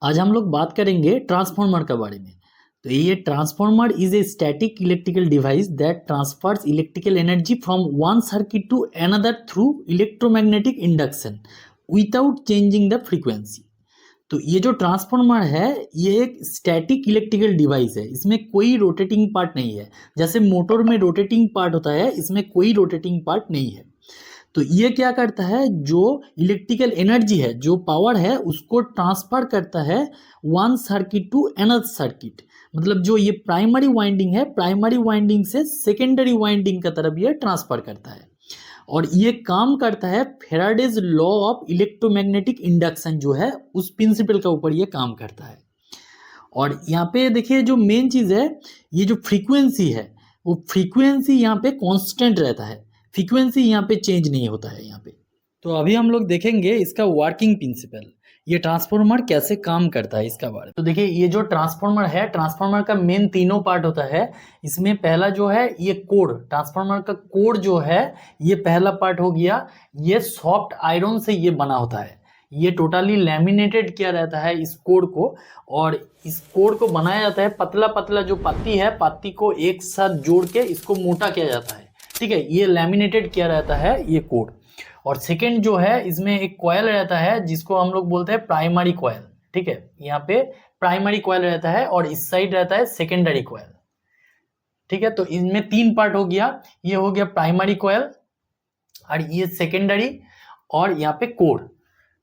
आज हम लोग बात करेंगे ट्रांसफार्मर के बारे में। तो ये transformer is a static electrical device that transfers electrical energy from one circuit to another through electromagnetic induction without changing the frequency. तो ये जो ट्रांसफार्मर है ये एक स्टैटिक इलेक्ट्रिकल डिवाइस है, इसमें कोई रोटेटिंग पार्ट नहीं है। जैसे मोटर में रोटेटिंग पार्ट होता है, इसमें कोई रोटेटिंग पार्ट नहीं है। तो ये क्या करता है, जो इलेक्ट्रिकल एनर्जी है, जो पावर है, उसको ट्रांसफर करता है one circuit to another circuit. मतलब जो ये प्राइमरी वाइंडिंग है, प्राइमरी वाइंडिंग से सेकेंडरी वाइंडिंग की तरफ ये ट्रांसफर करता है। और ये काम करता है Faraday's law of electromagnetic induction जो है उस प्रिंसिपल के ऊपर ये काम करता है। और यहाँ पे देखिए जो मेन चीज़ है, ये जो फ्रीक्वेंसी है वो फ्रीक्वेंसी यहाँ पे कांस्टेंट रहता है, फ्रीक्वेंसी यहाँ पे चेंज नहीं होता है यहाँ पे। तो अभी हम लोग देखेंगे इसका वर्किंग प्रिंसिपल, ये ट्रांसफार्मर कैसे काम करता है इसका बारे में। तो देखिए ये जो ट्रांसफार्मर है, ट्रांसफार्मर का मेन तीनों पार्ट होता है। इसमें पहला जो है ये कोर, ट्रांसफार्मर का कोर जो है ये पहला पार्ट हो गया। ये सॉफ्ट आयरन से ये बना होता है, ये टोटली लैमिनेटेड किया रहता है इस कोर को। और इस कोर को बनाया जाता है, पतला पतला जो पत्ती है, पत्ती को एक साथ जोड़ के इसको मोटा किया जाता है, ठीक है। ये लैमिनेटेड किया रहता है ये कोर। और सेकेंड जो है, इसमें एक कॉयल रहता है जिसको हम लोग बोलते हैं प्राइमरी कॉयल, ठीक है। यहाँ पे प्राइमरी कॉयल रहता है और इस साइड रहता है सेकेंडरी कॉयल, ठीक है। तो इनमें तीन पार्ट हो गया, ये हो गया प्राइमरी कॉयल और ये सेकेंडरी और यहाँ पे कोर,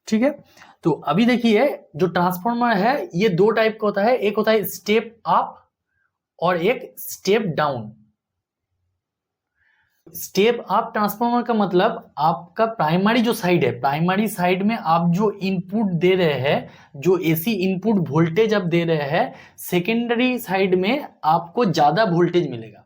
ठीक है। तो अभी देखिए जो ट्रांसफार्मर है ये दो टाइप का होता है, एक होता है स्टेप अप और एक step down. Step up transformer का मतलब आपका प्राइमरी जो साइड है, प्राइमरी साइड में आप जो इनपुट दे रहे हैं, जो एसी इनपुट वोल्टेज आप दे रहे हैं, सेकेंडरी साइड में आपको ज्यादा वोल्टेज मिलेगा।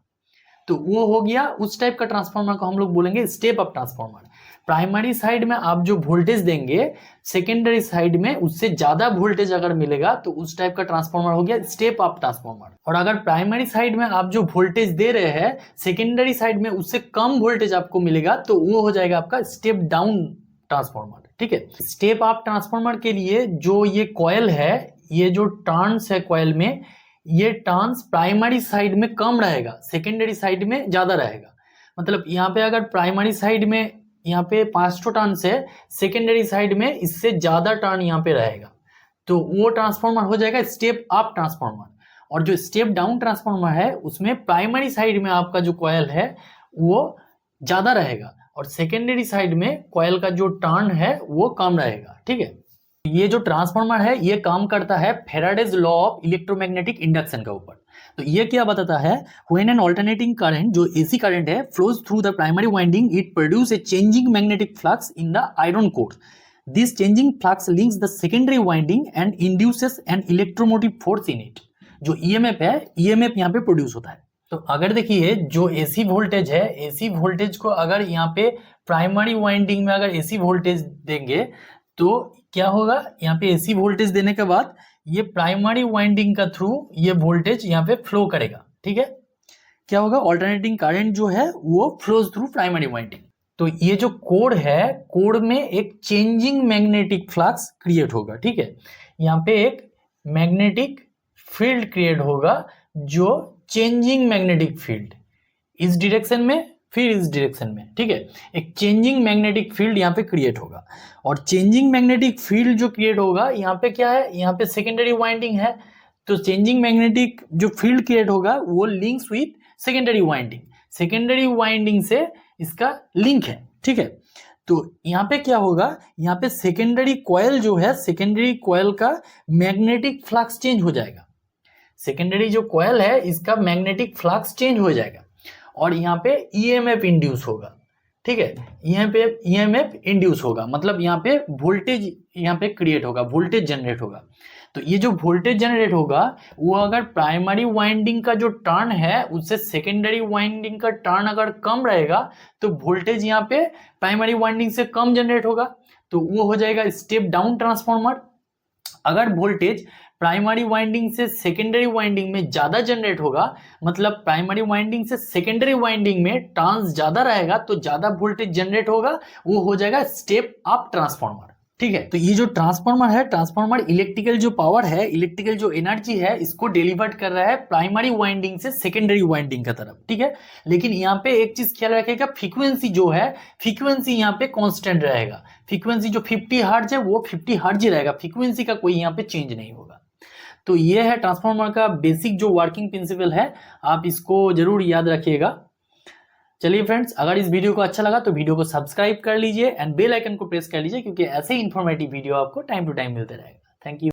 तो वो हो गया, उस टाइप का ट्रांसफार्मर को हम लोग बोलेंगे step up transformer. Primary side में आप जो वोल्टेज देंगे, सेकेंडरी साइड में उससे ज्यादा वोल्टेज अगर मिलेगा तो उस टाइप का ट्रांसफार्मर हो गया स्टेप अप ट्रांसफार्मर। और अगर प्राइमरी साइड में आप जो वोल्टेज दे रहे हैं, सेकेंडरी साइड में उससे कम वोल्टेज आपको मिलेगा तो वो हो जाएगा आपका स्टेप डाउन ट्रांसफार्मर, ठीक है। स्टेप अप ट्रांसफार्मर के लिए जो ये कॉयल है, ये जो टर्न्स है कॉयल में, ये टर्न्स प्राइमरी साइड में कम रहेगा, सेकेंडरी साइड में ज्यादा रहेगा। मतलब यहाँ पे अगर प्राइमरी साइड में यहाँ पे 5 टर्न्स है, सेकेंडरी साइड में इससे ज्यादा टर्न यहाँ पे रहेगा, तो वो ट्रांसफार्मर हो जाएगा स्टेप अप ट्रांसफार्मर। और जो स्टेप डाउन ट्रांसफार्मर है उसमें प्राइमरी साइड में आपका जो कॉयल है वो ज्यादा रहेगा और सेकेंडरी साइड में कॉयल का जो टर्न है वो कम रहेगा, ठीक है। ये जो ट्रांसफार्मर है ये काम करता है Faraday's law of electromagnetic induction के ऊपर। तो ये क्या बताता है, व्हेन एन अल्टरनेटिंग करंट, जो एसी करंट है, flows through the primary winding, it produce a changing magnetic flux in the iron core. This changing flux links the secondary winding and induces an electromotive force in it. जो EMF है, EMF यहाँ पे produce होता है। तो अगर देखिए जो एसी वोल्टेज है, एसी वोल्टेज को अगर यहाँ पे प्राइमरी वाइंडिंग में अगर एसी वोल्टेज देंगे तो क्या होगा, यहाँ पे एसी वोल्टेज देने के बाद ये प्राइमरी वाइंडिंग का थ्रू ये वोल्टेज यहाँ पे फ्लो करेगा, ठीक है। क्या होगा, अल्टरनेटिंग करंट जो है वो फ्लोज थ्रू प्राइमरी वाइंडिंग। तो ये जो कोर है, कोर में एक चेंजिंग मैग्नेटिक फ्लक्स क्रिएट होगा, ठीक है। यहाँ पे एक मैग्नेटिक फील्ड क्रिएट होगा, जो चेंजिंग मैग्नेटिक फील्ड, इस डायरेक्शन में फिर इस डायरेक्शन में, ठीक है। एक चेंजिंग मैग्नेटिक फील्ड यहाँ पे क्रिएट होगा। और चेंजिंग मैग्नेटिक फील्ड जो क्रिएट होगा, यहाँ पे क्या है, यहाँ पे सेकेंडरी वाइंडिंग है, तो चेंजिंग मैग्नेटिक जो फील्ड क्रिएट होगा वो links with secondary winding, secondary winding से इसका लिंक है, ठीक है। तो यहाँ पे क्या होगा, यहाँ पे सेकेंडरी कॉयल जो है, सेकेंडरी कॉयल का मैग्नेटिक फ्लक्स चेंज हो जाएगा। सेकेंडरी जो कॉयल है इसका मैग्नेटिक फ्लक्स चेंज हो जाएगा और यहाँ पे ईएमएफ इंड्यूस होगा, ठीक है। यहाँ पे ईएमएफ इंड्यूस होगा, मतलब यहाँ पे वोल्टेज यहाँ पे क्रिएट होगा, वोल्टेज जनरेट होगा। तो ये जो वोल्टेज जनरेट होगा वो अगर प्राइमरी वाइंडिंग का जो टर्न है उससे सेकेंडरी वाइंडिंग का टर्न अगर कम रहेगा तो वोल्टेज यहाँ पे प्राइमरी वाइंडिंग से कम जनरेट होगा, तो वो हो जाएगा स्टेप डाउन ट्रांसफार्मर। अगर वोल्टेज प्राइमरी वाइंडिंग से सेकेंडरी वाइंडिंग में ज्यादा जनरेट होगा, मतलब प्राइमरी वाइंडिंग से सेकेंडरी वाइंडिंग में टर्न्स ज्यादा रहेगा तो ज्यादा वोल्टेज जनरेट होगा, वो हो जाएगा स्टेप अप ट्रांसफार्मर। ठीक है। तो ये जो ट्रांसफार्मर है, ट्रांसफार्मर इलेक्ट्रिकल जो पावर है, इलेक्ट्रिकल जो एनर्जी है, इसको डिलीवर्ड कर रहा है प्राइमरी वाइंडिंग से सेकेंडरी वाइंडिंग का तरफ। ठीक है, लेकिन यहाँ पे एक चीज ख्याल रखिएगा, फ्रीक्वेंसी जो है, फ्रीक्वेंसी यहाँ पे कांस्टेंट रहेगा। फ्रीक्वेंसी जो 50 हर्ट्ज है वो 50 हर्ट्ज ही रहेगा, फ्रीक्वेंसी का कोई यहाँ पे चेंज नहीं होगा। तो ये है ट्रांसफार्मर का बेसिक जो वर्किंग प्रिंसिपल है, आप इसको जरूर याद रखिएगा। चलिए फ्रेंड्स, अगर इस वीडियो को अच्छा लगा तो वीडियो को सब्सक्राइब कर लीजिए एंड बेल आइकन को प्रेस कर लीजिए, क्योंकि ऐसे ही इंफॉर्मेटिव वीडियो आपको टाइम टू टाइम मिलते रहेगा। Thank you.